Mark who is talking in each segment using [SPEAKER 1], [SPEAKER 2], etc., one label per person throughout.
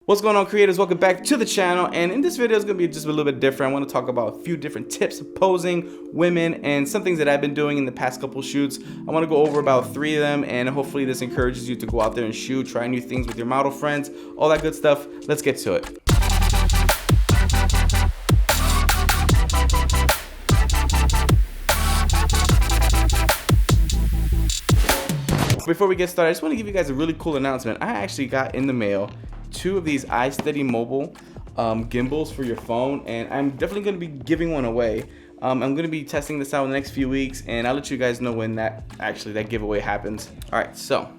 [SPEAKER 1] What's going on, creators? Welcome back to the channel, and in this video is going to be just a little bit different. I want to talk about a few different tips of posing, women, and some things that I've been doing in the past couple shoots. I want to go over about 3 of them, and hopefully this encourages you to go out there and shoot, try new things with your model friends, all that good stuff. Let's get to it. Before we get started, I just want to give you guys a really cool announcement. I actually got in the mail 2 of these iSteady mobile gimbals for your phone, and I'm definitely going to be giving one away. I'm going to be testing this out in the next few weeks, and I'll let you guys know when that giveaway happens. Alright, so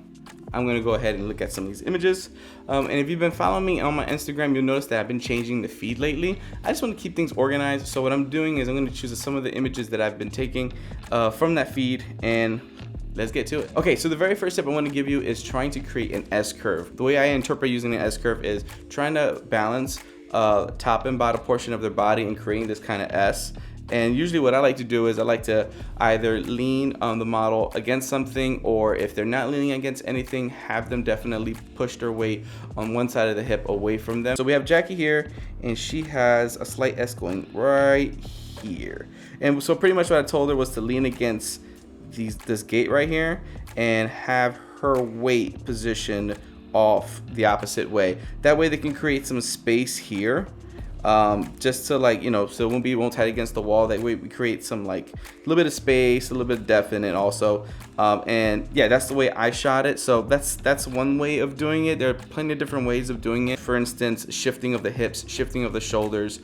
[SPEAKER 1] I'm going to go ahead and look at some of these images. And if you've been following me on my Instagram, you'll notice that I've been changing the feed lately. I just want to keep things organized, so what I'm doing is I'm going to choose some of the images that I've been taking from that feed, and let's get to it. Okay, so the very first tip I want to give you is trying to create an S-curve. The way I interpret using an S-curve is trying to balance top and bottom portion of their body and creating this kind of S. And usually what I like to do is I like to either lean on the model against something, or if they're not leaning against anything, have them definitely push their weight on one side of the hip away from them. So we have Jackie here, and she has a slight S going right here. And so pretty much what I told her was to lean against this gate right here and have her weight positioned off the opposite way. That way they can create some space here, just to, like, you know, so it won't tight against the wall. That way we create some, like, a little bit of space, a little bit of depth in it also. And yeah, that's the way I shot it. So that's one way of doing it. There are plenty of different ways of doing it. For instance, shifting of the hips, shifting of the shoulders,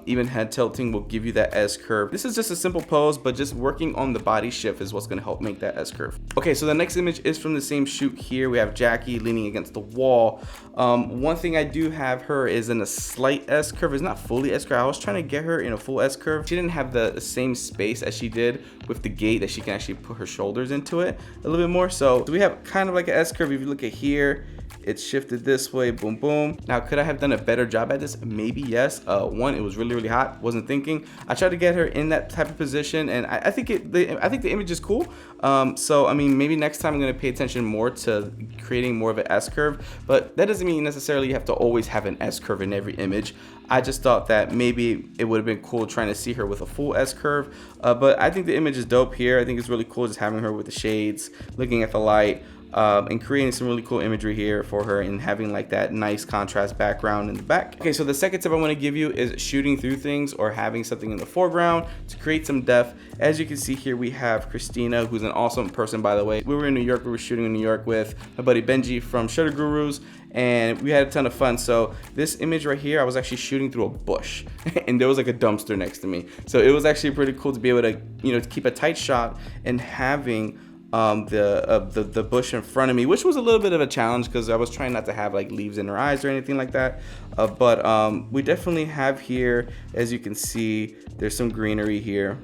[SPEAKER 1] even head tilting will give you that S curve. This is just a simple pose, but just working on the body shift is what's going to help make that S curve. Okay, so the next image is from the same shoot here. We have Jackie leaning against the wall. One thing I do have her is in a slight S curve. It's not fully S curve. I was trying to get her in a full S curve. She didn't have the same space as she did with the gate, that she can actually put her shoulders into it a little bit more. So we have kind of like an S curve. If you look at here, it's shifted this way, boom, boom. Now, could I have done a better job at this? Maybe yes. One, it was really hot. Wasn't thinking. I tried to get her in that type of position, and I think the image is cool. So I mean, maybe next time I'm going to pay attention more to creating more of an S curve. But that doesn't mean necessarily you have to always have an S curve in every image. I just thought that maybe it would have been cool trying to see her with a full S curve. But I think the image is dope here. I think it's really cool just having her with the shades, looking at the light. And creating some really cool imagery here for her, and having like that nice contrast background in the back. Okay, so the second tip I want to give you is shooting through things or having something in the foreground to create some depth. As you can see here, we have Christina, who's an awesome person, by the way. We were in New York. We were shooting in New York with my buddy Benji from Shutter Gurus, and we had a ton of fun. So this image right here, I was actually shooting through a bush and there was like a dumpster next to me. So it was actually pretty cool to be able to, you know, to keep a tight shot and having the bush in front of me, which was a little bit of a challenge because I was trying not to have like leaves in her eyes or anything like that. But we definitely have here, as you can see, there's some greenery here.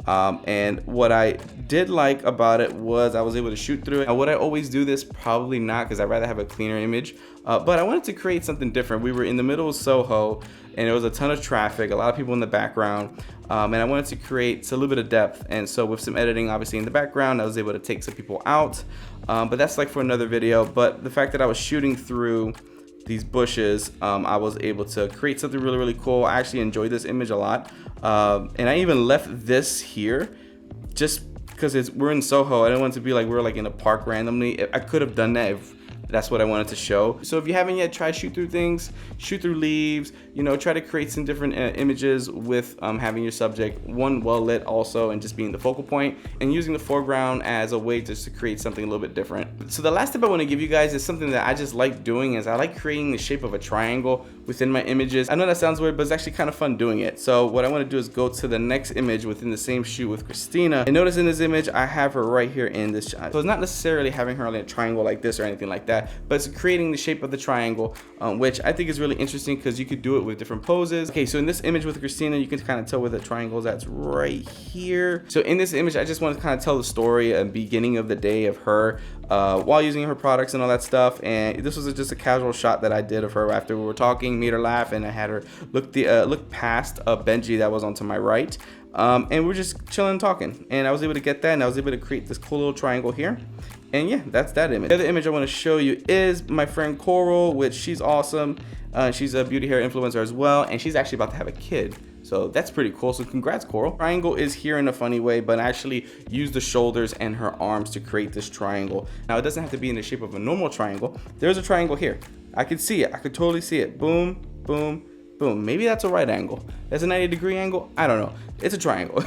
[SPEAKER 1] And what I did like about it was I was able to shoot through it. Now, would I always do this? Probably not, because I'd rather have a cleaner image. But I wanted to create something different. We were in the middle of Soho, and there was a ton of traffic, a lot of people in the background. And I wanted to create a little bit of depth. And so with some editing, obviously, in the background, I was able to take some people out. But that's like for another video. But the fact that I was shooting through these bushes, I was able to create something really cool. I actually enjoyed this image a lot. And I even left this here just because we're in Soho. I didn't want it to be like we're like in a park randomly. I could have done that if that's what I wanted to show. So if you haven't yet, try shoot through things, shoot through leaves, you know, try to create some different images with having your subject one well lit also, and just being the focal point, and using the foreground as a way just to create something a little bit different. So the last tip I want to give you guys is something that I just like doing, is I like creating the shape of a triangle within my images. I know that sounds weird, but it's actually kind of fun doing it. So what I want to do is go to the next image within the same shoot with Christina, and notice in this image I have her right here in this shot. So it's not necessarily having her in a triangle like this or anything like that, but it's creating the shape of the triangle, which I think is really interesting because you could do it with different poses. Okay, so in this image with Christina, you can kind of tell where the triangle is. That's right here. So in this image, I just want to kind of tell the story at the beginning of the day of her while using her products and all that stuff. And this was just a casual shot that I did of her after we were talking, made her laugh, and I had her look past Benji that was onto my right. And we're just chilling and talking, and I was able to get that, and I was able to create this cool little triangle here. And yeah, that's that image. The other image I want to show you is my friend Coral, which she's awesome. She's a beauty hair influencer as well, and she's actually about to have a kid. So that's pretty cool. So congrats, Coral. Triangle is here in a funny way, but I actually use the shoulders and her arms to create this triangle. Now it doesn't have to be in the shape of a normal triangle. There's a triangle here. I could see it. I could totally see it. Boom, boom, boom. Maybe that's a right angle. That's a 90-degree angle. I don't know. It's a triangle.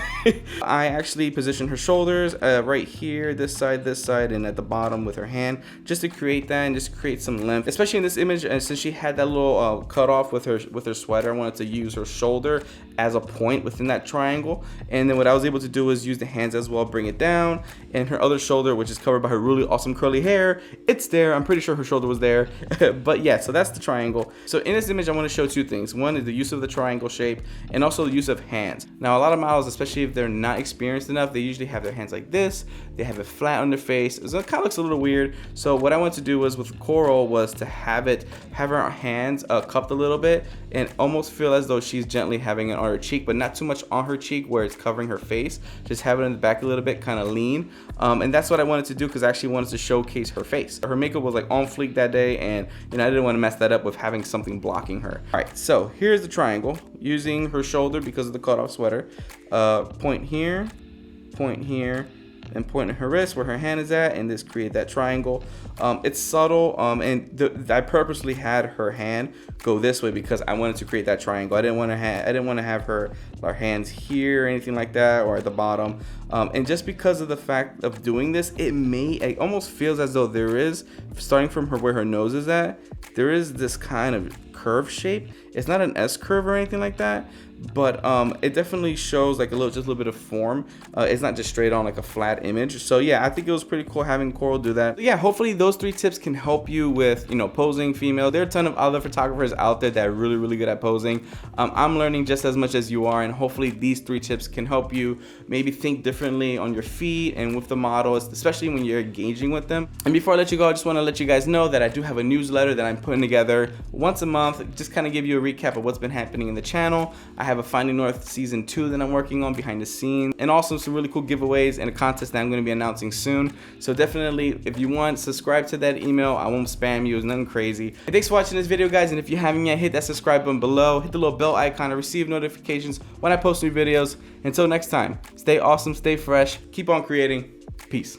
[SPEAKER 1] I actually position her shoulders right here, this side, and at the bottom with her hand, just to create that and just create some length. Especially in this image, and since she had that little cut off with her sweater, I wanted to use her shoulder as a point within that triangle. And then what I was able to do is use the hands as well, bring it down, and her other shoulder, which is covered by her really awesome curly hair, it's there. I'm pretty sure her shoulder was there. But yeah, so that's the triangle. So in this image, I want to show two things. One is the use of the triangle shape, and also the use of hands. Now a lot of models, especially if they're not experienced enough, they usually have their hands like this. They have it flat on their face, so it kind of looks a little weird. So what I want to do was with Coral was to have her hands cupped a little bit and almost feel as though she's gently having it on her cheek, but not too much on her cheek where it's covering her face. Just have it in the back a little bit, kind of lean. And that's what I wanted to do because I actually wanted to showcase her face. Her makeup was like on fleek that day, and I didn't want to mess that up with having something blocking her. All right, so here's the triangle using her shoulder because of the cutoff sweater. Point here, and point at her wrist where her hand is at, and just create that triangle. It's subtle, and I purposely had her hand go this way because I wanted to create that triangle. I didn't want to have her hands here or anything like that, or at the bottom. And just because of the fact of doing this, it almost feels as though there is, starting from where her nose is at, there is this kind of curve shape. It's not an S curve or anything like that, but it definitely shows like just a little bit of form. It's not just straight on like a flat image. So yeah, I think it was pretty cool having Coral do that. But yeah, hopefully those 3 tips can help you with posing female. There are a ton of other photographers out there that are really good at posing. I'm learning just as much as you are, and hopefully these 3 tips can help you maybe think differently on your feet and with the models, especially when you're engaging with them. And before I let you go, I just want to let you guys know that I do have a newsletter that I'm putting together once a month, just kind of give you a recap of what's been happening in the channel. I have a Finding North season 2 that I'm working on behind the scenes, and also some really cool giveaways and a contest that I'm going to be announcing soon. So definitely, if you want, subscribe to that email. I won't spam you. It's nothing crazy. And thanks for watching this video, guys. And if you haven't yet, hit that subscribe button below. Hit the little bell icon to receive notifications when I post new videos. Until next time, stay awesome, stay fresh, keep on creating. Peace.